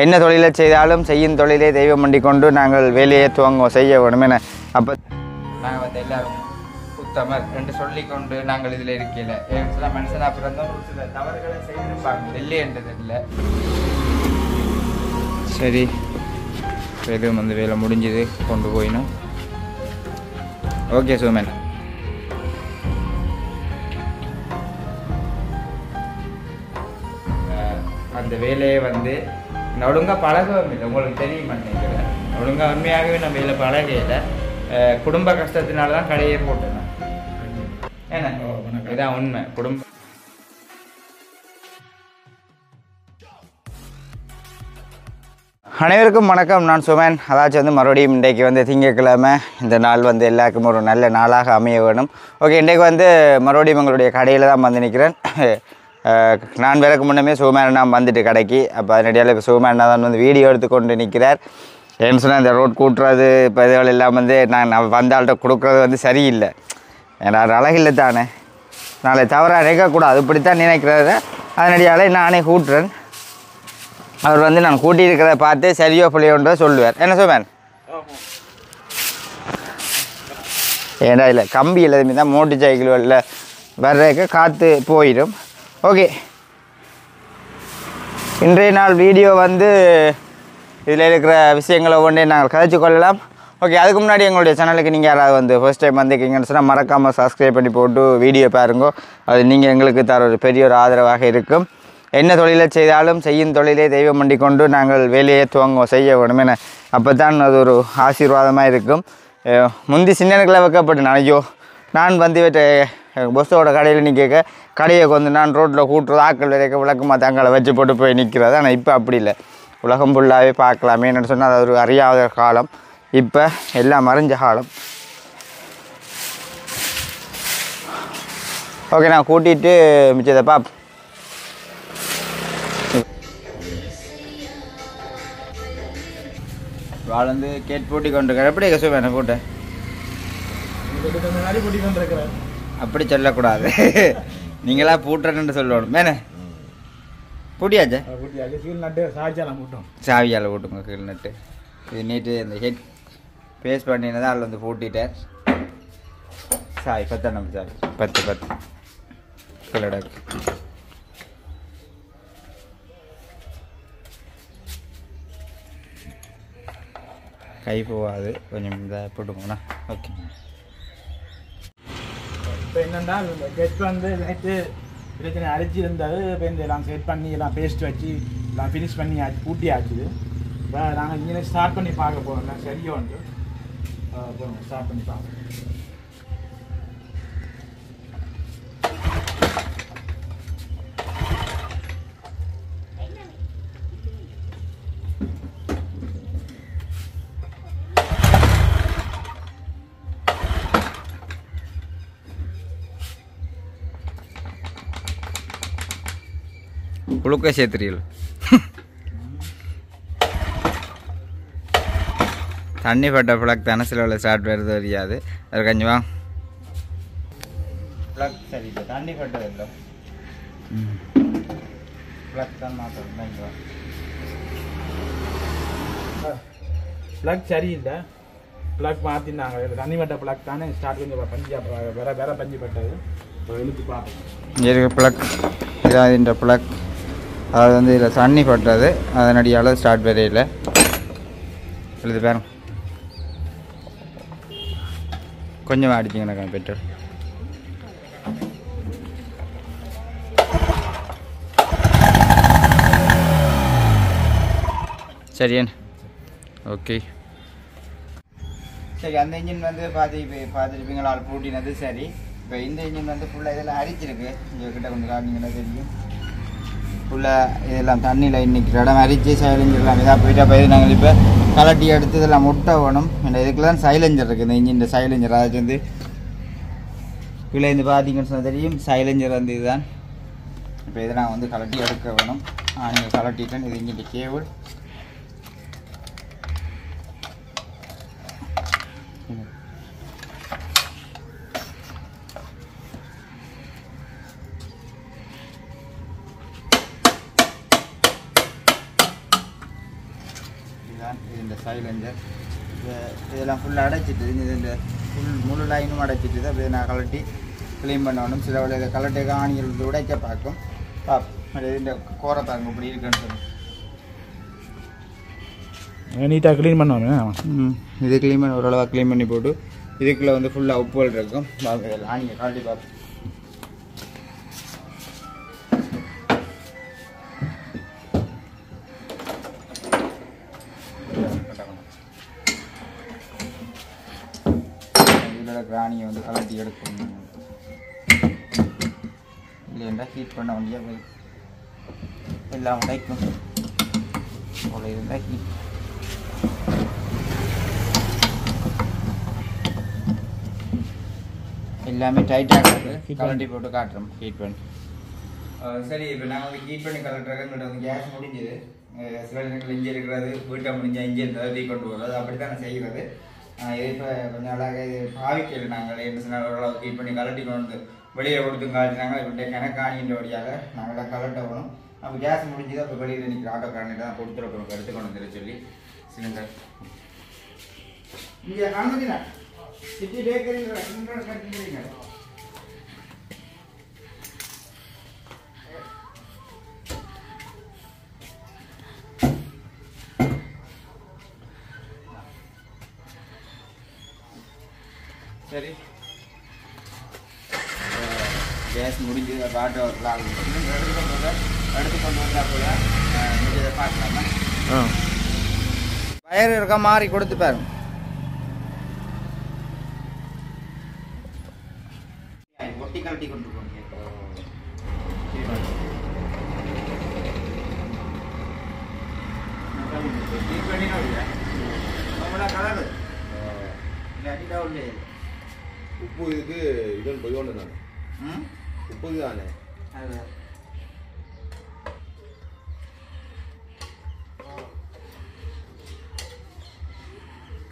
என்ன தொழிலை செய்தாலும் செய்யும் தொழிலை தெய்வம் பண்ணி கொண்டு நாங்கள் வேலையை செய்ய வேணும் என அப்போ நாங்கள் வந்து எல்லாரும் உத்தமர் என்று சொல்லிக்கொண்டு நாங்கள் இதில் இருக்கல சில மனுஷனாக பிறந்தோம் ஒரு சில தவறுகளை செய்திருப்பாங்க இல்லைன்றது இல்லை. சரி எதுவும் வந்து வேலை முடிஞ்சது கொண்டு போயினும். ஓகே சோமன், அந்த வேலையை வந்து நான் ஒழுங்காக பழகவும் இல்லை, உங்களுக்கு தெரிய மாட்டேங்கிறேன். ஒழுங்காக உண்மையாகவே நம்ம வேலை பழகையில் குடும்ப கஷ்டத்தினால தான் கடையே போட்டேன். ஏன்னா இதான் உண்மை. அனைவருக்கும் வணக்கம், நான் சுமன். அதாச்சும் வந்து மறுபடியும் இன்றைக்கு வந்து திங்கட்கிழமை, இந்த நாள் வந்து எல்லாருக்கும் ஒரு நல்ல நாளாக அமைய வேணும். ஓகே, இன்றைக்கு வந்து மறுபடியும் எங்களுடைய கடையில் தான் வந்து நிற்கிறேன். நான் வேறக்கு முன்னமே சுகமேனா வந்துட்டு கடைக்கு. அப்போ அதனடியால் இப்போ சுகமேனா தான் வந்து வீடியோ எடுத்துக்கொண்டு நிற்கிறார். ஏன்னு சொன்னால் இந்த ரோட் கூட்டுறது இப்போ இதுகள் எல்லாம் வந்து நான் வந்தாள்கிட்ட கொடுக்குறது வந்து சரியில்லை. ஏன்னா அழகில்லை தானே, நாளை தவறாக நினைக்கக்கூடாது, இப்படித்தான் நினைக்கிறத. அதனடியால் நானே கூட்டுறேன். அவர் வந்து நான் கூட்டியிருக்கிறத பார்த்து சரியோ பிள்ளையோன்ற சொல்லுவார். என்ன சொல்வேன்? ஏன்னா இல்லை கம்பி எல்லாமே தான் மோட்டர் சைக்கிள்களில் வர்றதுக்கு காற்று போயிடும். ஓகே, இன்றைய நாள் வீடியோ வந்து இதில் இருக்கிற விஷயங்களை ஒவ்வொன்றே நாங்கள் கதைச்சு கொள்ளலாம். ஓகே, அதுக்கு முன்னாடி எங்களுடைய சேனலுக்கு நீங்கள் யாராவது வந்து ஃபர்ஸ்ட் டைம் வந்திருக்கீங்கன்னு சொன்னால் மறக்காமல் சப்ஸ்கிரைப் பண்ணி போட்டு வீடியோ பாருங்க. அது நீங்கள் எங்களுக்கு தர ஒரு பெரிய ஒரு ஆதரவாக இருக்கும். என்ன தொழிலை செய்தாலும் செய்யும் தொழிலை தெய்வம் பண்ணி கொண்டு நாங்கள் வேலையை செய்ய வேணும் என அப்போ தான் அது ஒரு ஆசீர்வாதமாக இருக்கும். முந்தி சின்னனுக்குள்ள வைக்கப்பட்டு ஐயோ நான் வந்து பொஸ்ஸோட கடையில் நிற்க கடையை வந்து நான் ரோட்டில் கூட்டுறது ஆக்கள் வரைக்கும் விளக்கமாக தங்களை வச்சு போட்டு போய் நிற்கிறது. ஆனால் இப்போ அப்படி இல்லை, உலகம் ஃபுல்லாகவே பார்க்கலாமே என்னென்னு சொன்னால் அது ஒரு அறியாத காலம். இப்போ எல்லாம் மறைஞ்ச காலம். ஓகே, நான் கூட்டிகிட்டு மிச்சதை பாப். வாள் வந்து கேட் பூட்டி கொண்டிருக்கிறேன். எப்படி கசு வேணும் போட்டு பூட்டி கொண்டிருக்கிறேன் அப்படி சொல்லக்கூடாது. நீங்களா பூட்டுறேன்னு சொல்லணும். மேனே பூட்டியாச்சா? கீழ் நட்டு சாவியால் பூட்டுங்க. கீழ் நட்டு இது நீட்டு இந்த ஹெட் பேஸ்ட் பண்ணினதான் அதில் வந்து பூட்டிட்டேன். சாவி 10 நம்ம சாவி 10 கிலோடாக்கு. கை போகாது, கொஞ்சம் இதாக போட்டுக்கோங்கண்ணா. ஓகே, இப்போ என்னென்னா கெட் வந்து நேற்று பிரச்சனை அரைச்சி இருந்தது. இப்போ இந்த எல்லாம் செட் பண்ணி எல்லாம் பேஸ்ட் வச்சு எல்லாம் ஃபினிஷ் பண்ணி ஆச்சு, பூட்டி ஆச்சுது. இப்போ நாங்கள் இங்கே ஸ்டார்ட் பண்ணி பார்க்க போகிறோம். சரியா வந்து போகிறோம், ஸ்டார்ட் பண்ணி பார்ப்போம். குளுக்க சேர்த்துறீங்களா? தண்ணி பட்ட பிளக் தானே சில ஸ்டார்ட் வருது தெரியாது. அது கொஞ்சம் வா பிளக் சரி இல்லை, தண்ணி பட்டது இல்லை, பிளக் தான் மாற்றணும். பிளக் சரியில்லை, பிளக் மாற்றினாங்க. தண்ணி பட்ட பிளக் தானே ஸ்டார்ட் கொஞ்சம் பஞ்சு வேற பஞ்சு பட்டது. இழுத்து பார்ப்போம். இருக்கு பிளக், இதான் இந்த பிளக். அதாவது வந்து இதில் தண்ணி பட்டது, அதனடியால் ஸ்டார்ட் வரையில் எழுது பாருங்க. கொஞ்சம் அடிச்சிங்கண்ணா பெட்ரோல். சரியாண்ணே. ஓகே, சரி. அந்த இன்ஜின் வந்து பார்த்துருப்பீங்களா, ஆள் பூட்டினது. சரி, இப்போ இந்த இன்ஜின் வந்து ஃபுல்லாக இதெல்லாம் அரிச்சிருக்கு. இங்கே கிட்ட கொஞ்சம் காட்டிங்கன்னா தெரியும். ஃபுல்லாக இதெல்லாம் தண்ணியில் இன்னைக்கு இடம் அரிச்சு சைலஞ்சர்லாம் இதாக போயிட்டு அப்போ இது நாங்கள் இப்போ கலட்டி எடுத்து இதெல்லாம் முட்டை வேணும். இந்த இதுக்குள்ள தான் சைலஞ்சர் இருக்குது, இந்த இன்ஜின் சைலஞ்சர். அதாச்சும் வந்து கீழே இருந்து பார்த்தீங்கன்னு சொன்னால் தெரியும், சைலஞ்சர் வந்து இதுதான். இப்போ இதை நான் வந்து கலட்டி எடுக்க வேணும். நீங்கள் கலட்டிட்டேன். இது இன்ஜின் கேபிள். இதுதான் இந்த சைலஞ்சர். இதெல்லாம் ஃபுல்லாக அடைச்சிட்டு இந்த முழு லைனும் அடைச்சிட்டு தான் அப்படியே நான் கலட்டி க்ளீன் பண்ணணும். சில இதை கலட்டி ஆணிகள் உடைக்க பார்க்கும் இந்த கோரை பாருங்க இப்படி இருக்குன்னு சொல்லி நீட்டாக க்ளீன் பண்ணுவாங்க. இது க்ளீன் பண்ணி ஓரளவாக க்ளீன் பண்ணி போட்டு இதுக்குள்ளே வந்து ஃபுல்லாக உப்புகள் இருக்கும். ஆணியை கலட்டி பார்ப்போம். ராணியை வந்து கலட்டி எடுக்கணும். இல்லைண்டா ஹீட் பண்ண வேண்டிய போய் எல்லாம் உடைக்கும் போல இருந்தால் ஹீட் எல்லாமே டைட்டாக இருக்குது. கலட்டி போட்டு காட்டுறோம் ஹீட் பண்ணி. சரி, இப்போ நாங்கள் வந்து ஹீட் பண்ணி கலட்டுறாங்க. எங்கள்கிட்ட வந்து கேஸ் முடிஞ்சுது. சில நேரங்கள் இஞ்சி இருக்கிறது வீட்டை முடிஞ்ச இஞ்சி தள்ளி கொண்டு போகிறது அப்படி தான் நான் செய்கிறது. இது இப்போ கொஞ்சம் அழகாக இது பாவிக்கல நாங்கள் என்ன சொன்னால் ஓரளவு ஹீட் பண்ணி கலட்டி கொண்டு வெளியே கொடுத்து காட்டினாங்க. இப்படி கணக்காணின்ற வழியாக நாங்களாம் கலட்ட வேணும். அப்போ கேஸ் முடிஞ்சுது. அப்போ வெளியில் நிற்கிற ஆட்டோக்காரன்ட்டு தான் கொடுத்துருக்கோம் எடுத்துக்கொண்டு வந்துட சொல்லி சிலிண்டர் இங்கே காணுங்க சிட்டி பேக்கரிங்கிற கட்டிக்கிறீங்க. சரி, கேஸ் முடிஞ்சு ஆட்டோ எடுத்து கொண்டு வந்தால் கூட முடிஞ்சதை பார்க்கலாமா? வயர் இருக்க மாதிரி கொடுத்து பாருங்க. ஒட்டி கழட்டி கொண்டு போங்க. கலரு இல்லாட்டிட்டா உள்ளே உப்பு இதுக்கு இதன் போய் ஒன்று தானே உப்பு தானே அது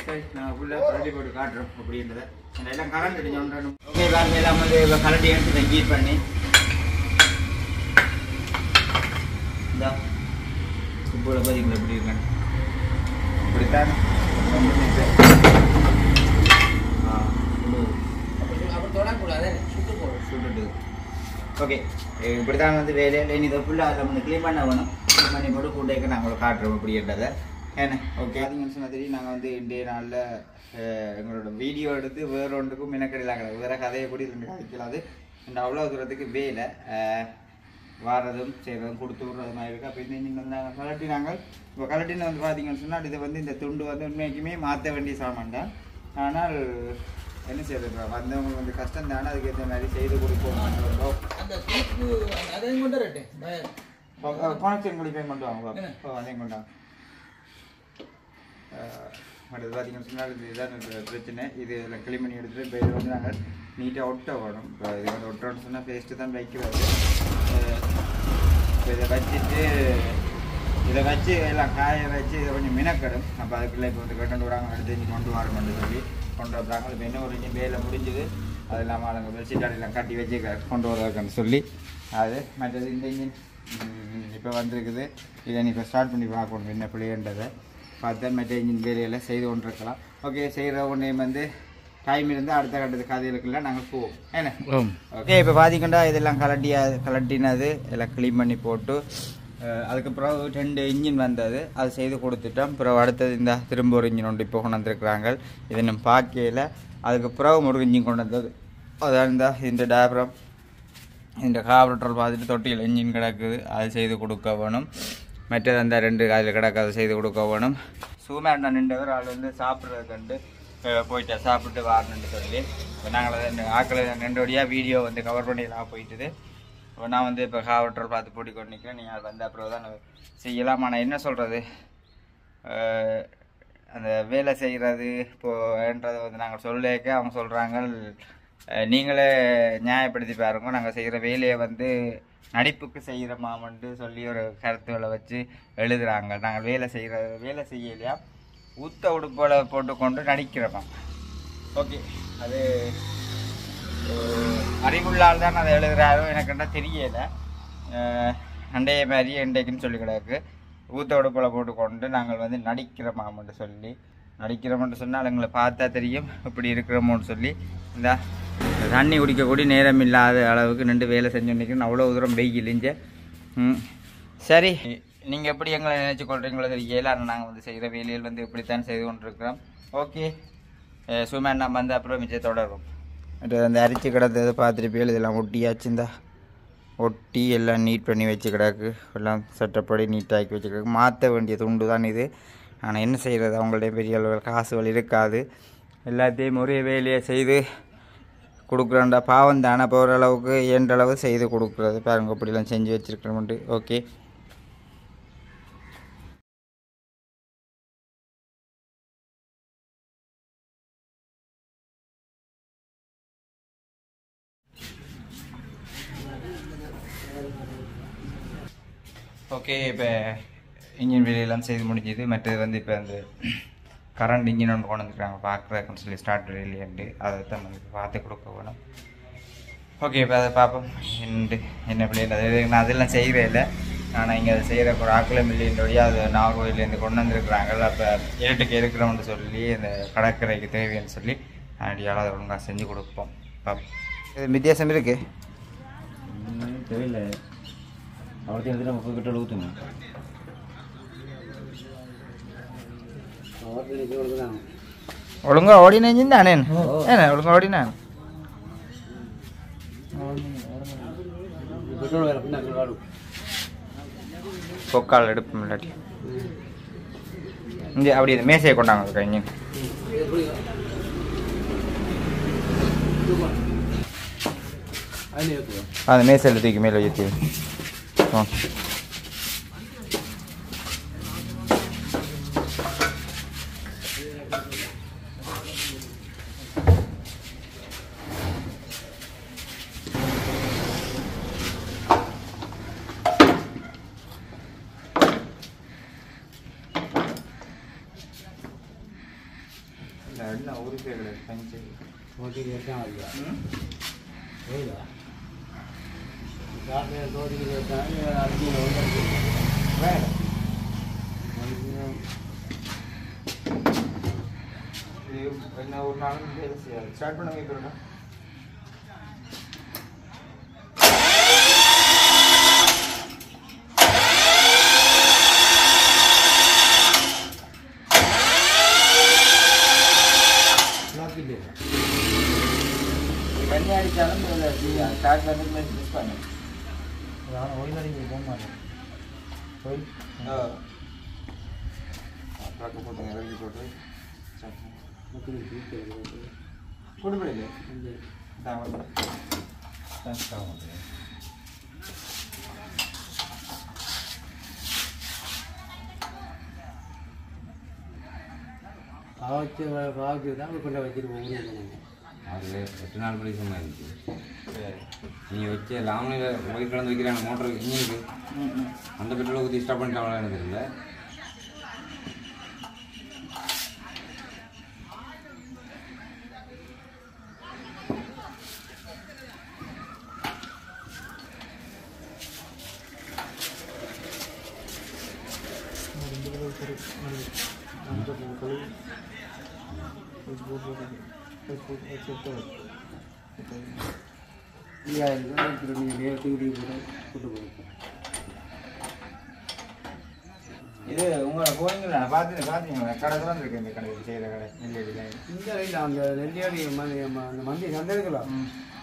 சரி, நாங்கள் ஃபுல்லாக கலட்டி போட்டு காட்டுறோம் அப்படின்றத. எல்லாம் கலந்து ஒன்று. ஓகே, பாருங்க எல்லாம் வந்து இப்போ கலட்டி எடுத்து ஹீட் பண்ணி இந்த உப்போட பதிங்களா எப்படி இருக்காங்க அப்படித்தான் சுட்டுட்டு. ஓகே, இப்படி தான் வந்து வேலையில் இதை ஃபுல்லாக அதில் வந்து க்ளீன் பண்ண வேணும். க்ளீன் பண்ணி போட்டு ஃபுட்டேக்கு நாங்கள் காட்டுறோம் அப்படின்றத. ஏன்னா ஓகே, அதுங்க சொன்ன தெரியும். நாங்கள் வந்து இன்றைய நாளில் எங்களோட வீடியோ எடுத்து வேறு ஒன்றுக்கும் மினக்கடையிலாங்க வேறு கதையை கூட ரெண்டு கதைக்கலாது. இந்த அவ்வளோ தூரத்துக்கு வேலை வாரதும் செய்கிறதும் கொடுத்து விட்றது மாதிரி இருக்குது. அப்போ இந்த இன்ஜின் வந்து நாங்கள் கலட்டினாங்க. இப்போ கலட்டின்னு வந்து பார்த்தீங்கன்னு சொன்னால் இதை வந்து இந்த துண்டு வந்து உண்மைக்குமே மாற்ற வேண்டிய சாமான் தான். ஆனால் என்ன செய்யறது, வந்தவங்களுக்கு வந்து கஷ்டம் தானே, அதுக்கு ஏற்ற மாதிரி செய்து கொடுப்போம். கனெக்ஷன் கூட பேமெண்ட் வாங்குவோம். அதையும் கொண்டாங்க. அடுத்து பார்த்தீங்கன்னு சொன்னால் இதுதான் பிரச்சனை. இது எல்லாம் க்ளீன் பண்ணி எடுத்துகிட்டு இப்போ இது வந்து நாங்கள் நீட்டாக ஒட்ட வேணும். இப்போ இது வந்து ஒட்டோன்னு சொன்னால் பேஸ்ட்டு தான் வைக்கிறது. இப்போ இதை வச்சு எல்லாம் காய வச்சு இதை கொஞ்சம் மினக்கடும். அப்போ அதுக்குள்ளே இப்போ வந்து கட்டு விடாங்க அடுத்து இஞ்சி கொண்டு வரணும்னு சொல்லி கொண்டு வர்றாங்க. இப்போ என்ன ஒரு இன்ஜின் வேலை முடிஞ்சுது. அது இல்லாமல் அவங்க பெட்ஷீட்டாடெல்லாம் கட்டி வச்சு கொண்டு வர்றதுக்குன்னு சொல்லி அது மற்றது இந்த இன்ஜின் இப்போ வந்திருக்குது. இதை நீ இப்போ ஸ்டார்ட் பண்ணி பார்க்கணும் என்ன பிள்ளைன்றதை பார்த்தா மற்ற இன்ஜின் வேலையெல்லாம் செய்து கொண்டு இருக்கலாம். ஓகே, செய்கிற ஒன்றே வந்து டைம் இருந்தால் அடுத்த கட்டத்து கதைகளுக்கெல்லாம் நாங்கள் போவோம். ஏன்னா ஓகே, இப்போ பார்த்தீங்கன்னா இதெல்லாம் கலட்டினது எல்லாம் க்ளீன் பண்ணி போட்டு அதுக்கப்புறம் 2 இன்ஜின் வந்தது, அது செய்து கொடுத்துட்டோம். அப்புறம் அடுத்தது இந்த திரும்ப ஒரு இன்ஜின் ஒன்று இப்போ கொண்டு வந்துருக்குறாங்க. இதை நம்ம பார்க்கல. அதுக்கப்புறம் ஒரு இன்ஜின் கொண்டு வந்தது. அதான் இருந்தால் இந்த டயப்ரம் இந்த கார்பரேட்டர் பார்த்துட்டு தொட்டியில் இன்ஜின் கிடக்குது, அது செய்து கொடுக்க வேணும். மற்றது அந்த 2 அதில் கிடக்கு, அதை செய்து கொடுக்க வேணும். சூமேண்டா நின்றவர் ஆள் வந்து சாப்பிட்றது கண்டு போயிட்டா சாப்பிட்டு வாரணுன்னு சொல்லி இப்போ நாங்கள் அதை ஆக்களை 2 வழியாக வீடியோ வந்து கவர் பண்ணிடலாம் போயிட்டுது. இப்போ நான் வந்து இப்போ காவட்டர் பார்த்து போட்டி கொண்டு நிற்கிறேன். நீங்கள் அது வந்து அப்புறம் தான் செய்யலாம். ஆனால் என்ன சொல்கிறது, அந்த வேலை செய்கிறது இப்போன்றதை வந்து நாங்கள் சொல்லிக்க அவங்க சொல்கிறாங்க நீங்களே நியாயப்படுத்தி பாருங்க, நாங்கள் செய்கிற வேலையை வந்து நடிப்புக்கு செய்கிற மாமன்ட்டு சொல்லி ஒரு கருத்துக்களை வச்சு எழுதுகிறாங்க. நாங்கள் வேலை செய்யலையா ஊத்த உடுப்போல போட்டுக்கொண்டு நடிக்கிறோமா. ஓகே, அது அறிவுள்ளால் தான் அதை எழுதுகிறாரோ எனக்கு என்ன தெரியலை. அண்டைய மாதிரி இன்றைக்குன்னு சொல்லி கிடக்கு. ஊற்ற உடுப்பில் போட்டுக்கொண்டு நாங்கள் வந்து நடிக்கிறோமான்னு சொல்லி நடிக்கிறோம்னு சொன்னால் எங்களை பார்த்தா தெரியும் இப்படி இருக்கிறோமோன்னு சொல்லி இந்த தண்ணி குடிக்கக்கூடிய நேரம் இல்லாத அளவுக்கு நின்று வேலை செஞ்சுருக்கேன். அவ்வளோ தூரம் வெயில் இஞ்ச. சரி, நீங்கள் எப்படி எங்களை நினைச்சு கொள்றீங்களோ தெரியல. ஆனால் நாங்கள் வந்து செய்கிற வேலையில் வந்து இப்படித்தான் செய்து கொண்டிருக்கிறோம். ஓகே, சுமன் நம்ம வந்து அப்புறம் மிச்சம் தொடரும். அந்த அரிச்சு கிடந்தது பார்த்துருப்பீங்க. இதெல்லாம் ஒட்டியாச்சு, இந்த ஒட்டி எல்லாம் நீட் பண்ணி வச்சு கிடக்கு. எல்லாம் சட்டப்படி நீட்டாக்கி வச்சு கிடக்கு. மாற்ற வேண்டிய துண்டு தான் இது. ஆனால் என்ன செய்கிறது, அவங்கள்ட்ட பெரிய அளவில் காசுகள் இருக்காது. எல்லாத்தையும் ஒரே வேலையை செய்து கொடுக்குறேன்டா. பாவம் தானே, இப்போ ஓரளவுக்கு இயன்றளவு செய்து கொடுக்குறது. பாருங்க இப்படிலாம் செஞ்சு வச்சுருக்கிறோம்ட்டு. Okay, okay. இப்போ இன்ஜின் வேலையெல்லாம் செய்து முடிஞ்சது. மற்றது வந்து இப்போ அந்த கரண்ட் இன்ஜின் ஒன்று கொண்டு வந்துருக்காங்க பார்க்குறதுக்குன்னு சொல்லி ஸ்டார்ட் வேலையேண்டு அதை தான் வந்து பார்த்து கொடுக்க வேணும். ஓகே, இப்போ அதை பார்ப்போம். என்ன பிள்ளைகள் அது நான் அதெல்லாம் செய்கிறே இல்லை. ஆனால் இங்கே அதை செய்கிற ஒரு ஆக்கில் மில்லியனுடைய அது நாகர்கோயிலேருந்து கொண்டு வந்துருக்குறாங்க. அப்போ ஏட்டுக்கு இருக்கிறோம்னு சொல்லி அந்த கடற்கரைக்கு தேவைன்னு சொல்லி ஐடியாவில் அதை ஒழுங்காக செஞ்சு கொடுப்போம். பார்ப்போம். இது வித்தியாசம் இருக்குது தெரியல. அவர்கிட்ட எடுத்து நம்ம போய் கிட்ட ஊற்றுங்க. ஒழுங்கா ஓடின இன்ஜின் தானே? ஏன்னா ஒழுங்கா ஓடினான். கொக்கால் எடுப்போம் இல்லாட்டி இங்கே அப்படி மேசையை கொண்டாங்க இன்ஜின். அந்த மேசையில் தூக்கி மேலே ஏற்றி ஒரு நாள் ஸ்டார்ட் பண்ண வைக்கிறோம். அடித்தாலும் ஸ்டார்ட் பண்ணி மிஸ் பண்ணு. ஓய்வு நீங்கள் போக மாட்டேன். போட்டுங்க, இறங்கி போட்டு கொடுப்படில்லை பாவச்சு தான் கொண்டு வச்சுட்டு போகணும். அது 8 நாள் பரிசமாக இருந்துச்சு. நீங்கள் வச்ச லாமில் ஒயிட் கலந்து வைக்கிறாங்க மோட்டர் இன்ஜினுக்கு. அந்த பெட்ரோலை ஊற்றி ஸ்டாப் பண்ணிட்டாங்களா எனக்கு தெரியல. இது உங்களை போனீங்களா? பார்த்தீங்களா? கடை தான் இருக்கு. இந்த கடை செய்கிற கடை நெல்லியடியில் இந்த இல்லை அந்த நெல்லியாடி அந்த மந்தி சந்தை இருக்கலாம்.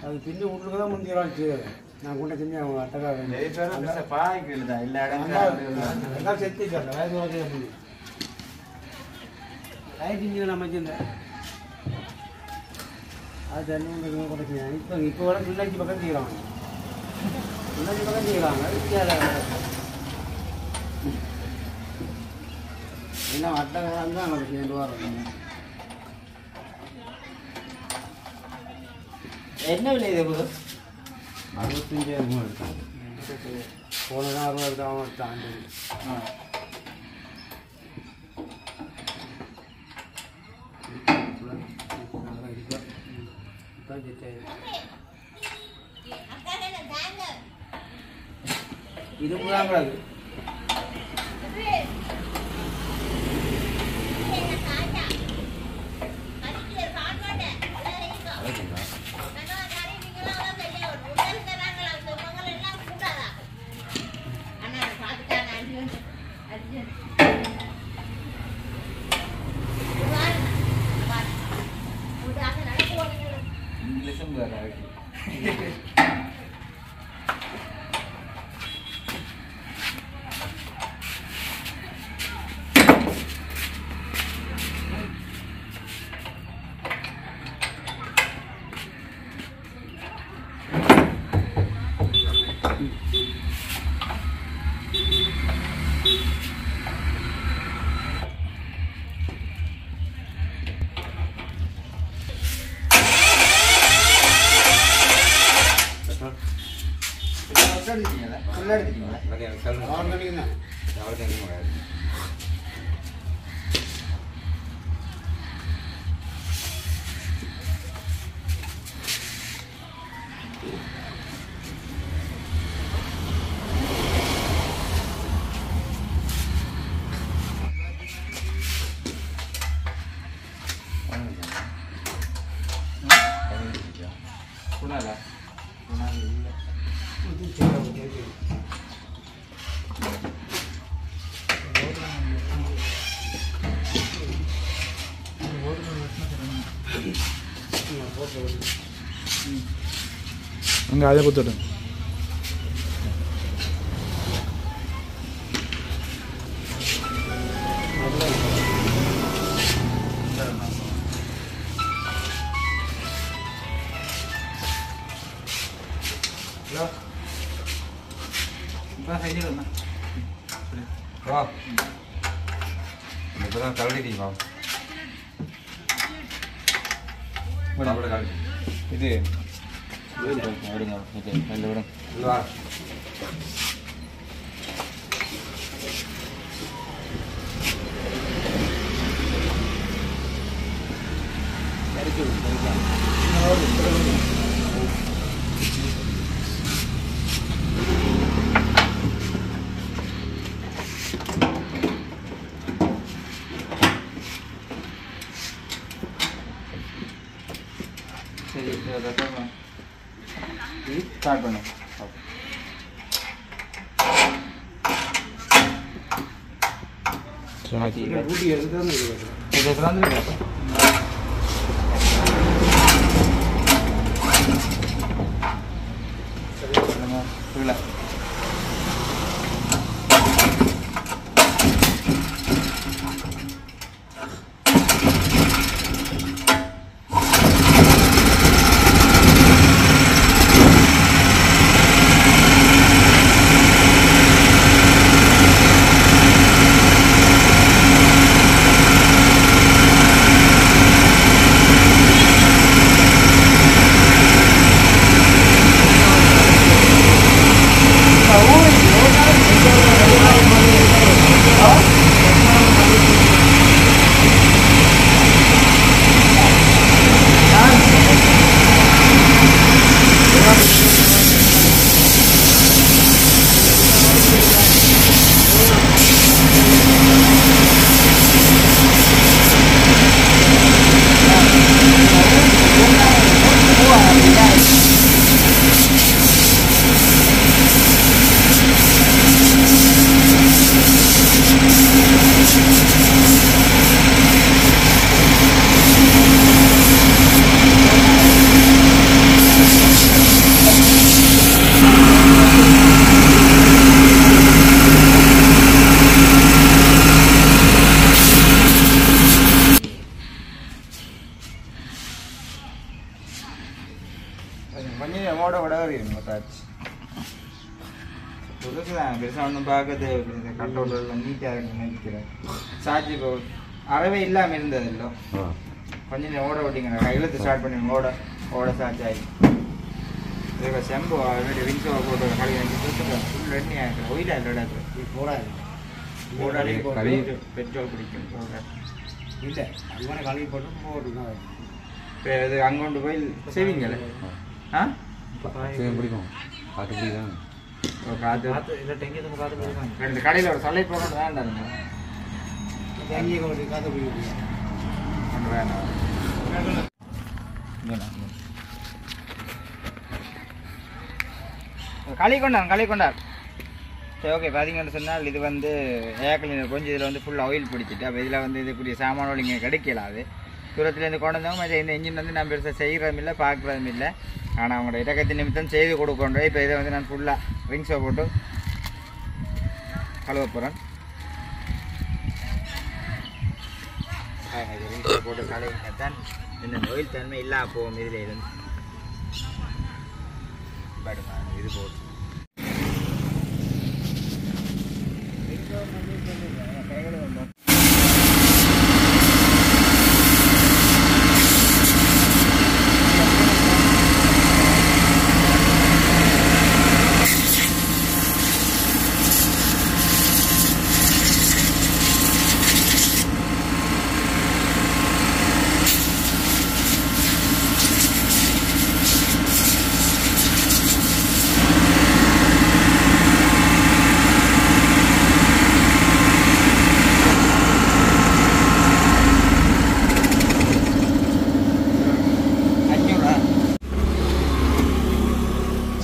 அது பின்னி உள்ளுக்கு தான் முந்தியெல்லாம் செய்யுது. நான் கொண்டு செஞ்சு அவங்க அட்டக்காக பாய்க்கு தான் எல்லா இடங்களும் எல்லாம் செத்துச்சாங்க. வயது வகையாக முடியும் ஆயிடுச்சு. நான் வச்சுருந்தேன் அது தண்ணி கொடுத்தேன். இப்போ வர கிள்ளச்சி பக்கம் செய்கிறாங்க. கிள்ளச்சி பக்கம் செய்கிறாங்க. என்ன அட்டக்காக தான் அங்கே 2 வாரம். என்ன விலை இது? 65,000 எடுத்தாங்க. போனதான் 60 அவன் தாண்டி. இது புறாங்களாது இங்கிலீஷும் வேற இருக்கு. Lagi yang kalau kalau yang mau ya. Kunala. அங்கே அதை கொடுத்துட்டு ஹலோ இப்போ செஞ்சிருந்தா வா. இப்பதான் கலடி வா. சாப்பிட கலடி. இது விடுங்க விடுங்க நல்ல விடுங்க வா. சரி ஸ்டார்ட் பண்ணுங்க இது திறந்துருக்கா இல்லை கொஞ்சம் எமோட விட வருவீங்க தாச்சு புதுசுதான் பெருசாக ஒன்றும் பார்க்க தேவையில்லை இந்த கண்ட்ரோலெல்லாம் நீட்டாக இருக்குன்னு நினைக்கிறேன் சார்ஜ் இப்போ அறவே இல்லாமல் இருந்தது இல்லை கொஞ்சம் ஓட விட்டீங்க கையிலத்து ஸ்டார்ட் பண்ணி ஓட சார்ஜ் ஆகி இதுக்கு செம்பு ஆல்ரெடி ரிங்ஸோ போட்டு கழி வாங்கி கொடுத்துட்டேன் ஃபுல் எண்ணி ஆகிட்டு ஒயிலாக இல்லைடா போடாடி போட்டு பெட்ரோல் பிடிக்கும் போட இல்லை அங்கே கழுவி போட்டு போட்டுதான் இப்போ இது அங்கே கொண்டு போய் செய்வீங்களே ஆ பிடிக்கும் காற்று பிடிக்கும். காற்று இல்லை டெங்கி காற்று போயிருக்காங்க ரெண்டு கடையில் ஒரு சலை போகணும் வேண்டாங்க டெங்கி கொண்டு காற்று போயிருக்காங்க ஒன்று வேண்டாம் களி கொண்டார் சரி ஓகே பார்த்தீங்கன்னு சொன்னால் இது வந்து ஏர் கிளீனர் கொஞ்சம் இதில் வந்து ஃபுல் ஆயில் பிடிச்சிட்டு அப்போ இதில் வந்து இதுக்குரிய சாமானோடு இங்கே கிடைக்கலாது தூரத்துலேருந்து கொண்டு வந்தவங்க மற்ற இந்த இன்ஜின் வந்து நான் பெருசாக செய்கிறதும் இல்லை பார்க்குறதும் இல்லை ஆனால் அவங்களோட இடக்கத்தின் நிமித்தம் செய்து கொடுக்கணும் இப்போ இதை வந்து நான் ஃபுல்லாக ரிங்ஸை போட்டு கழுவ போகிறேன் ரிங்ஸை போட்டு கழுவினா தான் இந்த ஆயில் தன்மை இல்லாம போகும் இதில் இருந்து இது போட்டு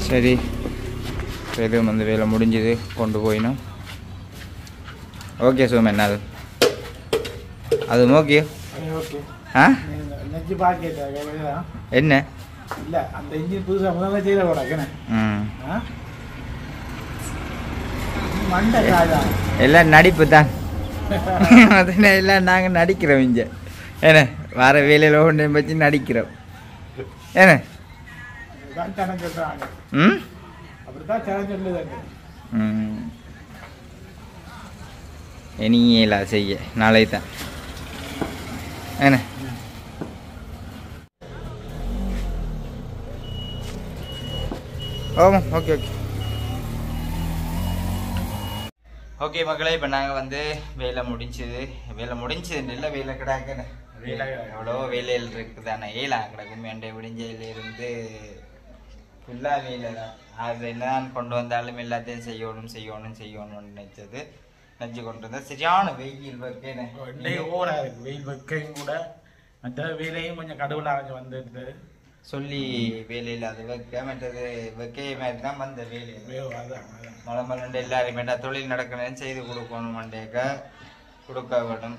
சரி இது வந்து வேலை முடிஞ்சது கொண்டு போயினோம் ஓகே சோம் என்ன அது ஓகே ஓகே ஆ நெஞ்சு பாக்கெட் என்ன இல்லை அந்த இன்ஜின் புதுசாக முதல்ல செய்த கூடாது மண்டை எல்லாம் நடிப்பு தான் அதனால எல்லாம் நாங்கள் நடிக்கிறோம் இங்கே ஏன்னா வர வேலையில் ஒன்று வச்சு நடிக்கிறோம் ஏன்னா சொல்றாங்க ம் அப்படித்தான் சேலஞ்ச் சொல்லுதாங்க இனியலா செய்ய நாளை தான் என்ன ஓமா ஓகே ஓகே ஓகே மக்களே இப்போ நாங்கள் வந்து வேலை முடிஞ்சது இல்லை வேலை கிடாக்குன்னு வேலை எவ்வளோ வேலையில் இருக்குதானே ஏழா கிடக்கும் வேண்டை விடிஞ்சையிலிருந்து ஃபுல்லாக வேலை தான் அது என்னதான் கொண்டு வந்தாலும் எல்லாத்தையும் செய்யணும்னு நினைச்சது நெஞ்சு கொண்டு வந்தால் சரியான வெயில் வைக்கேன்னு ஓவராக இருக்கு வெயில் வைக்கையும் கூட மற்ற வேலையும் கொஞ்சம் கடவுளாக வந்துடுது சொல்லி வேலையில் அது வைக்க மற்றது வைக்கைய மாதிரி தான் வந்த வேலை மழை மலண்டு எல்லாருமே தொழில் நடக்கணும்னு செய்து கொடுக்கணும்ண்டேக்கா கொடுக்க வேணும்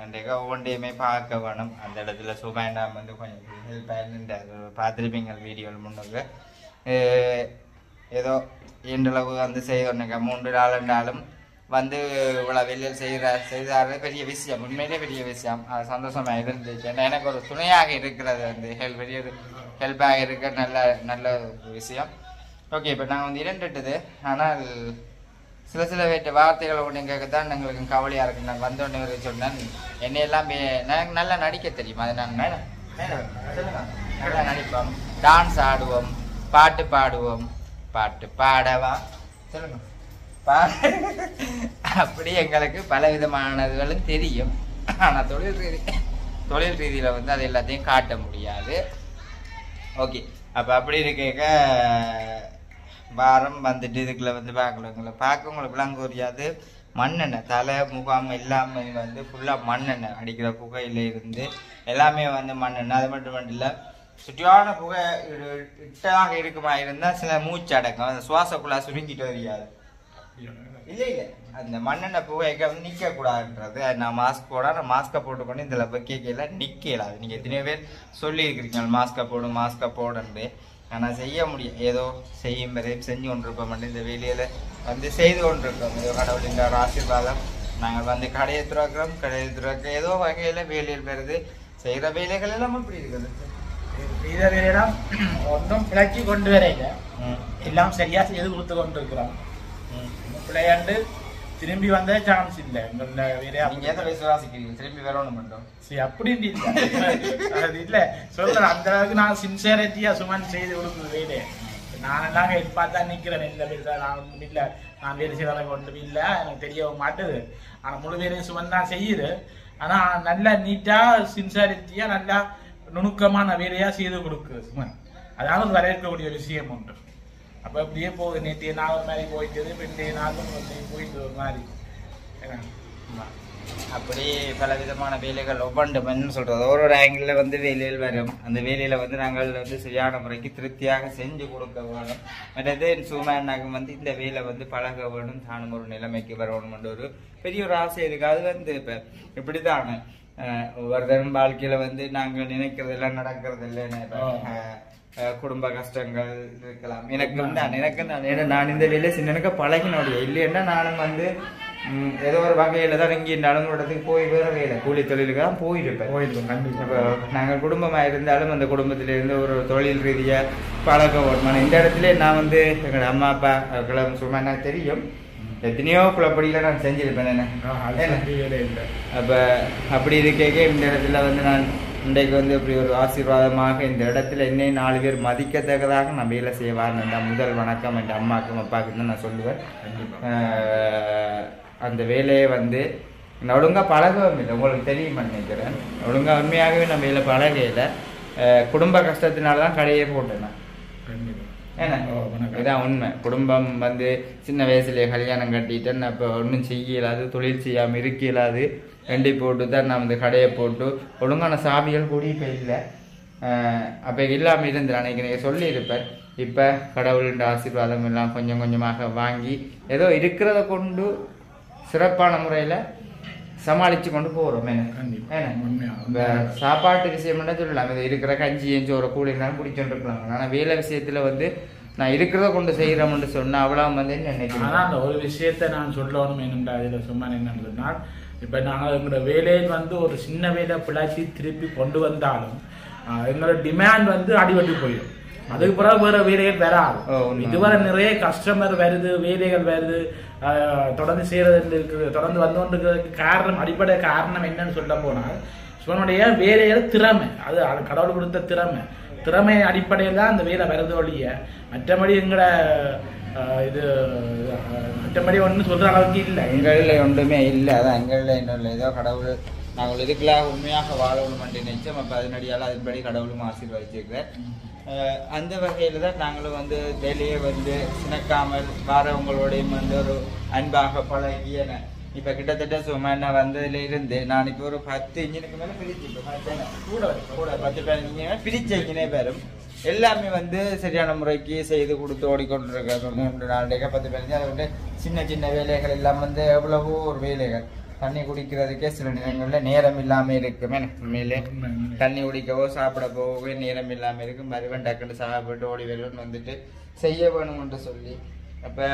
அண்டேக்கா ஒவ்வொன்றையுமே பார்க்க வேணும் அந்த இடத்துல சுபேண்டாம் வந்து கொஞ்சம் ஹெல்ப் ஆயிருந்தார் பார்த்துருப்பீங்க வீடியோவில் முன்னுக்கு ஏதோ இன்றளவு வந்து செய்யணுங்க 3 நாளுண்டாலும் வந்து இவ்வளோ வெளியில் செய்தாரு பெரிய விஷயம் உண்மையிலே பெரிய விஷயம் அது சந்தோஷமாக இருந்துச்சு எனக்கு ஒரு துணையாக இருக்கிறது வந்து பெரிய ஹெல்ப்பாக இருக்க நல்ல விஷயம் ஓகே இப்போ நாங்கள் வந்து 2 ஆனால் சில வேற்ற வார்த்தைகளை ஒன்று கேட்கத்தான் எங்களுக்கு கவலையாக இருக்கு நான் வந்தோடனே சொன்னேன் என்னையெல்லாம் எனக்கு நல்லா நடிக்க தெரியும் அது நான் நல்லா நடிப்போம் டான்ஸ் ஆடுவோம் பாட்டு பாடுவோம் பாட்டு பாடவா சொல்லுங்க அப்படி எங்களுக்கு பல விதமானதுகளும் தெரியும் ஆனால் தொழில் ரீதியில் வந்து அது எல்லாத்தையும் காட்ட முடியாது ஓகே அப்போ அப்படி இருக்க வாரம் வந்துட்டு இதுக்குள்ள வந்து பார்க்க உங்களுக்கு விளங்க புரியாது மண்ணெண்ணெய் தலை முகாம் எல்லாமே வந்து ஃபுல்லாக மண்ணெண்ணெய் அடிக்கிற புகையில இருந்து எல்லாமே வந்து மண்ணெண்ணெய் அது மட்டும் இல்லை சுற்றியான புகை இட்டாக இருக்குமா இருந்தால் சில மூச்சு அடக்கம் அந்த சுவாசக்குள்ளா சுருங்கிட்டு வரியாது இல்லை அந்த மண்ணெண்ணெய் புகைக்க வந்து நிற்கக்கூடாதுன்றது நான் மாஸ்க் போட நான் மாஸ்கை போட்டுக்கொண்டு இதில் வைக்கல நிற்கலாது நீங்கள் எத்தனையோ பேர் சொல்லியிருக்கிறீங்க மாஸ்கை போடுன்னு ஆனால் செய்ய முடியும் ஏதோ செய்யும் வரையும் செஞ்சு கொண்டிருப்போம் இந்த வேலையில் வந்து செய்து கொண்டிருக்கோம் ஏதோ கடவுளின் ஒரு ஆசீர்வாதம் நாங்கள் வந்து கடையை துறக்க ஏதோ வகையில் வேலையில் பெறுது செய்கிற வேலைகள் எல்லாம் இப்படி இருக்குது செய்த வேலையெல்லாம் ஒன்றும் பிழைச்சி கொண்டு வரையில எல்லாம் சரியா செய்து கொடுத்து கொண்டு இருக்கிறோம் பிள்ளையாண்டு திரும்பி வந்த சான்ஸ் இல்லை திரும்பி வரணும் மட்டும் சரி அப்படின்னு இல்லை அது இல்லை சொல்றேன் அந்த அளவுக்கு நான் சின்சியரிட்டியா சுமன் செய்து கொடுக்குறது வேலையை நானெல்லாம் எதிர்பார்த்தா நிற்கிறேன் இந்த பேர் நான் இல்லை நான் வேலை செய்வதற்கு ஒன்றும் இல்லை எனக்கு தெரியவும் மாட்டுது ஆனால் முழு வேலையை சுமன் தான் செய்யுது ஆனால் நல்லா நீட்டாக சின்சியரிட்டியா நல்லா நுணுக்கமான வேலையாக செய்து கொடுக்குது சுமன் அதாவது ஒரு வரவேற்கக்கூடிய விஷயம் உண்டு அப்போ அப்படியே போகுது நேற்றைய நாள் ஒரு மாதிரி போயிட்டு இன்றைய நாளும் போயிட்டு ஒரு மாதிரி அப்படி பல விதமான வேலைகள் ஒவ்வொன்றும் என்ன சொல்கிறது ஒரு ஆங்கிளில் வந்து வேலையில் வரும். அந்த வேலையில் வந்து நாங்கள் வந்து சரியான முறைக்கு திருப்தியாக செஞ்சு கொடுக்க வேணும். மற்றது சும்மானாக்கும் வந்து இந்த வேலை வந்து பழக வேணும், தானும் ஒரு நிலைமைக்கு வரணும்ன்ற ஒரு பெரிய ஒரு ஆசை இருக்குது. அது வந்து இப்போ இப்படி தானே ஒவ்வொருத்தரும் வாழ்க்கையில் வந்து நாங்கள் நினைக்கிறதெல்லாம் நடக்கிறது இல்லைன்னு குடும்ப கஷ்டங்கள் இருக்கலாம். எனக்கு நான் இந்த வேலையை சின்னனுக்கு பழகினோடைய இல்லைன்னா நானும் வந்து ஏதோ ஒரு வகையில் தான் இங்கே இந்த இடத்துக்கு போய் வேற வேலை கூலி தொழிலுக்கு தான் போயிருப்பேன். இப்போ நாங்கள் குடும்பமாக இருந்தாலும் அந்த குடும்பத்திலேருந்து ஒரு தொழில் ரீதியாக பழக வேணும். இந்த இடத்துல நான் வந்து எங்களோட அம்மா அப்பா சும்மா எனக்கு தெரியும் எத்தனையோ குழப்படியில் நான் செஞ்சிருப்பேன். என்ன அப்போ அப்படி இருக்கே இந்த இடத்துல வந்து நான் இன்றைக்கு வந்து இப்படி ஒரு ஆசீர்வாதமாக இந்த இடத்துல என்னை 4 பேர் மதிக்கத்தக்கதாக நான் வேலை செய்வார்னு முதல் வணக்கம் என் அம்மாவுக்கும் அப்பாவுக்கும் தான் நான் சொல்லுவேன். அந்த வேலையை வந்து நான் ஒழுங்காக பழகவும் இல்லை, உங்களுக்கு தெரியுமா நினைக்கிறேன். ஒழுங்காக உண்மையாகவே நான் வேலை பழகையில் குடும்ப கஷ்டத்தினால தான் கடையே போட்டேன் நான். ஏன்னா இதான் உண்மை. குடும்பம் வந்து சின்ன வயசுலேயே கல்யாணம் கட்டிட்டேன். அப்போ ஒன்றும் செய்ய இயலாது, தொழில் செய்யாமல் இருக்க இயலாது. வெண்டி போட்டு தான் நான் வந்து கடையை போட்டு ஒழுங்கான சாமிகள் கூடி இப்போ இல்லை. அப்போ இல்லாமல் இருந்து அன்றைக்கி நீங்கள் சொல்லியிருப்பேன். இப்போ கடவுளின் ஆசீர்வாதம் எல்லாம் கொஞ்சம் கொஞ்சமாக வாங்கி ஏதோ இருக்கிறத கொண்டு சிறப்பான முறையில் சமாளித்து கொண்டு போகிறோம். ஏன்னா சாப்பாட்டு விஷயம்னா சொல்லலாம், இது இருக்கிற கஞ்சியும் சோற கூலினாலும் குடிச்சுட்டு இருக்கலாம். ஆனால் வேலை விஷயத்தில் வந்து நான் இருக்கிறத கொண்டு செய்கிறோம்னு சொன்னால் அவ்வளோ வந்து நினைக்கிறேன். ஆனால் அந்த ஒரு விஷயத்தை நான் சொல்லணும் என்னென்றா இதில் சும்மா என்னன்னா, இப்போ நாங்கள் எங்களோட வேலையை வந்து ஒரு சின்ன வேலை பிழைச்சி திருப்பி கொண்டு வந்தாலும் எங்களோட டிமாண்ட் வந்து அடிபட்டு போயிடும். அதுக்கு பிறகு வேற வேலைகள் வராது. இதுவரை நிறைய கஸ்டமர் வருது, வேலைகள் வருது, தொடர்ந்து செய்யறது இருக்குது, தொடர்ந்து வந்து கொண்டிருக்கிறதுக்கு காரணம், அடிப்படை காரணம் என்னன்னு சொல்ல போனால் சிவனுடைய வேலைகள் திறமை. அது கடவுள் கொடுத்த திறமை அடிப்படையில் தான் அந்த வேலை வருது ஒழிய மற்றபடி எங்களோட இது மற்றபடி ஒன்றும் சொல்ற அளவுக்கு இல்லை. எங்களில் ஒன்றுமே இல்லை. அதான் எங்களில் இன்னும் இல்லை. ஏதோ கடவுள் நாங்கள் இதுக்கெல்லாம் உண்மையாக வாழணும் என்று நினைச்சோம். அப்போ அதனடியால் அதன்படி கடவுளும் ஆசீர்வதிச்சிருக்கிறேன். அந்த வகையில் தான் நாங்களும் வந்து வேலையை வந்து சினக்காமல் வாரவங்களோடையும் வந்து ஒரு அன்பாக பழகிய இப்போ கிட்டத்தட்ட சும்மா வந்ததுல இருந்து நான் இப்போ ஒரு 10 இன்ஜினுக்கு மேலே பிரிச்சுப்பேன். கூட 10-15 இன்ஜின் பிரிச்ச இன்ஜினே பேரும் எல்லாமே வந்து சரியான முறைக்கு செய்து கொடுத்து ஓடிக்கொண்டிருக்க 3-4 டேக்கா 10-15. அதை விட்டு சின்ன சின்ன வேலைகள் எல்லாம் வந்து எவ்வளவோ ஒரு வேலைகள். தண்ணி குடிக்கிறதுக்கே சில நேரங்களில் நேரம் இல்லாமல் இருக்குமே. உண்மையிலே தண்ணி குடிக்கவோ சாப்பிட போகவே நேரம் இல்லாமல் இருக்கும். மறுபடியும் டக்குன்னு சாப்பிட்டு ஓடி வருவன்னு வந்துட்டு செய்ய வேணும்னு சொல்லி அப்போ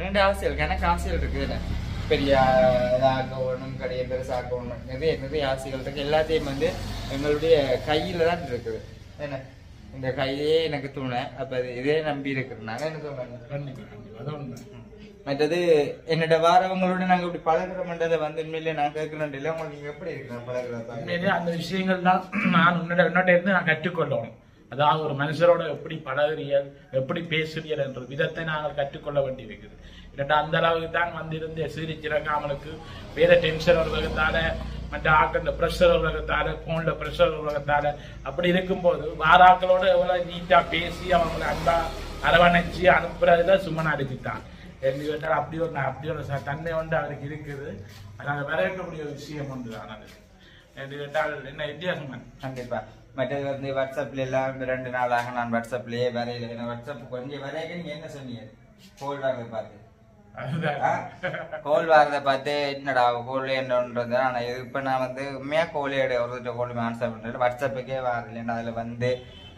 2 ஆசைகள் எனக்கு ஆசைகள் இருக்குது. பெரிய இதாக வேணும், கடையை பெருசாக்க வேணும், நிறைய ஆசைகள் இருக்குது. எல்லாத்தையும் வந்து எங்களுடைய கையில் தான் இருக்குது. என்ன இந்த கையே எனக்கு துணை. அப்போ அது இதே நம்பி இருக்கிறதுனால எனக்கு தோணுது. மற்றது என்னோட வாரவங்களோட நாங்கள் இப்படி பழகிறோம்ன்றதை வந்து உண்மையிலே நான் கேட்கணும் இல்லை. உங்களுக்கு எப்படி இருக்கிறேன் பழகிறதா? அந்த விஷயங்கள் தான் நான் உன்னோட இருந்து நான் கற்றுக்கொள்ளணும். அதாவது ஒரு மனுஷரோட எப்படி பழகிறீர்கள், எப்படி பேசுறீர்கள் என்ற விதத்தை நாங்கள் கற்றுக்கொள்ள வேண்டி இருக்குது. இல்லைன்னா அந்த அளவுக்கு தான் வந்திருந்து சிரிச்சிறக்காமலுக்கு வேற டென்ஷன் வருவதால, மற்ற ஆக்கள ப்ரெஷர் வருவதால, போன்ல ப்ரெஷர் வருவதால அப்படி இருக்கும்போது வாராக்களோட எவ்வளவு நீட்டா பேசி அவங்களை அன்பா அரவணைச்சு அனுப்புறதுல சும்மா அடிச்சுட்டான். கேட்டால் அப்படி ஒரு தன்மை வந்து அவருக்கு இருக்குது. நாங்கள் வரவேற்கக்கூடிய ஒரு விஷயம் ஒன்று தான் அது. என்று கேட்டால் என்ன வித்தியாசம்? கண்டிப்பா. மற்றது வந்து வாட்ஸ்அப்ல எல்லாம் 2 நாளாக நான் வாட்ஸ்அப்லயே வரையில. ஏன்னா வாட்ஸ்அப் கொஞ்சம் வரைய நீங்க என்ன சொன்னீங்க? கோல் வரதை பார்த்து என்னடா கோல் என்னன்றது. ஆனா இப்ப நான் வந்து உண்மையா கோலே ஒருத்தர் கோல் ஆன்சர் பண்றது வாட்ஸ்அப்புக்கே வரல. ஏன்னா அதுல வந்து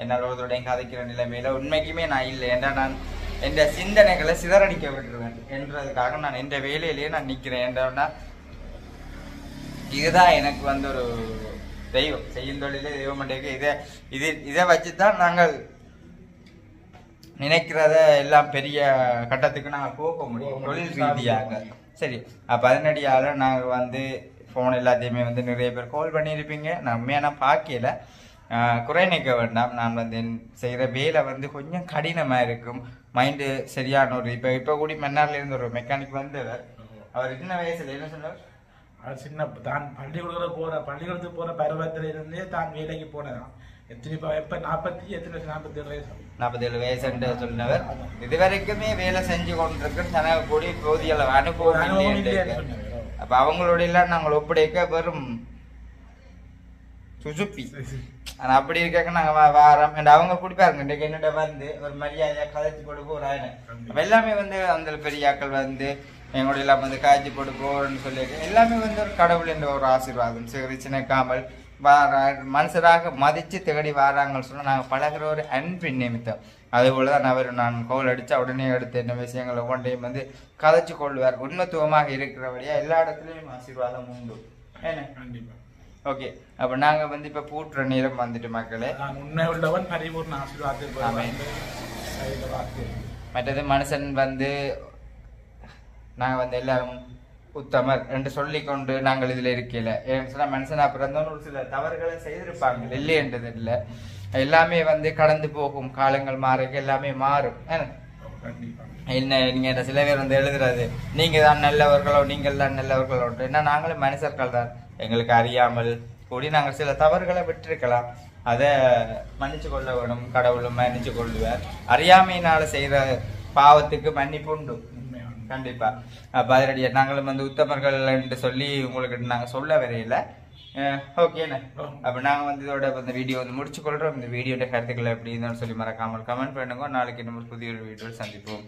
என்னால் ஒருத்தருடைய கதைக்கிற நிலைமையில உண்மைக்குமே நான் இல்லை. ஏன்னா நான் என் சிந்தனைகளை சிதறடிக்க விட்டுருவேன் என்றதுக்காக நான் எந்த வேலையிலேயே நான் நிற்கிறேன். என்றா இதுதான் எனக்கு வந்து ஒரு தெய்வம். செய்யும் தொழிலே தெய்வம் இதை இதை வச்சுதான் நாங்கள் நினைக்கிறத எல்லாம் பெரிய கட்டத்துக்கு நாங்கள் போக முடியும் தொழில் ரீதியாக. சரி, அப்போ அதனடியால் நாங்கள் வந்து ஃபோன் எல்லாத்தையுமே வந்து நிறைய பேர் கால் பண்ணியிருப்பீங்க. நான் உண்மையாக பார்க்கல, குறை நிற்க வேண்டாம். நான் வந்து செய்கிற வேலை வந்து கொஞ்சம் கடினமாக இருக்கும். மைண்டு சரியான ஒரு இப்போ கூடி மன்னார்லேருந்து ஒரு மெக்கானிக் வந்தவர். அவர் சின்ன வயசுல என்ன சொன்னார்? அவர் சின்ன தான் பள்ளிக்கூடத்துக்கு போகிற பருவத்திலிருந்தே தான் வேலைக்கு போனதான். எப்போ 47 வயசுன்னு சொன்னவர். இதுவரைக்குமே வேலை செஞ்சு கொண்டிருக்கிற தனக்கு கூடி போதிய அனுபவம். அப்போ அவங்களோட எல்லாம் நாங்கள் ஒப்படைக்க வெறும் சுசுப்பி. ஆனால் அப்படி இருக்க நாங்கள் வாரம் அண்ட் அவங்க குடிப்பாருங்க. இன்றைக்கு என்னோட வந்து ஒரு மரியாதையாக கதைச்சி போட்டு போகிறாங்க. அப்போ எல்லாமே வந்து அந்த பெரியாக்கள் வந்து எங்களோட எல்லாம் வந்து காய்ச்சி போட்டு போகிறோன்னு சொல்லியிருக்கேன். எல்லாமே வந்து ஒரு கடவுள் என்ற ஒரு ஆசீர்வாதம். சின்னக்காமல் மனுஷராக மதித்து தேடி வாராங்கன்னு சொன்னால் நாங்கள் பழகிற ஒரு அன்பின் நிமித்தம். அதுபோல தான் நான் கோல் அடித்தா உடனே எடுத்து என்ன விஷயங்களை ஒன்றையும் வந்து கதைச்சு கொள்வார். உண்மத்துவமாக இருக்கிறபடியா எல்லா இடத்துலையும் ஆசீர்வாதம் உண்டு. என்ன கண்டிப்பா. ஓகே, அப்போ நாங்கள் வந்து இப்போ பூட்டுற நேரம் வந்துட்டு மக்களே. உண்மை உள்ளவன் பரிபூர்ண ஆசீர்வாதத்தை. மற்றது மனுஷன் வந்து நாங்கள் வந்து எல்லாரும் உத்தமர் என்று சொல்லிக்கொண்டு நாங்கள் இதில் இருக்கல. ஏன்னு சொன்னால் மனுஷன் அப்புறம் ஒரு சில தவறுகளை செய்திருப்பாங்க இல்லைன்றது இல்லை. எல்லாமே வந்து கடந்து போகும். காலங்கள் மாறக்கு எல்லாமே மாறும். என்ன நீங்கள் சில பேர் வந்து எழுதுறது நீங்கள் தான் நல்லவர்களோ நீங்கள் தான் நல்லவர்களோ. ஏன்னா நாங்களும் மனுஷர்கள் தான். எங்களுக்கு அறியாமல் கூடி நாங்கள் சில தவறுகளை விட்டிருக்கலாம். அதை மன்னிச்சு கொள்ள வேணும். கடவுளும் மன்னிச்சு கொள்ளுவார். அறியாமையினால செய்கிற பாவத்துக்கு மன்னிப்பு உண்டு கண்டிப்பா. அப்போ அதிரடியாக நாங்களும் வந்து உத்தமர்கள் என்று சொல்லி உங்களுக்கு நாங்கள் சொல்ல வரையில. ஓகேண்ணே. அப்போ நாங்கள் வந்து இதோட இந்த வீடியோ வந்து முடிச்சுக்கொள்கிறோம். இந்த வீடியோட கருத்துக்களை எப்படி இருந்தாலும் சொல்லி மறக்காமல் கமெண்ட் பண்ணுங்க. நாளைக்கு நம்ம புதிய ஒரு வீடியோவில் சந்திப்போம்.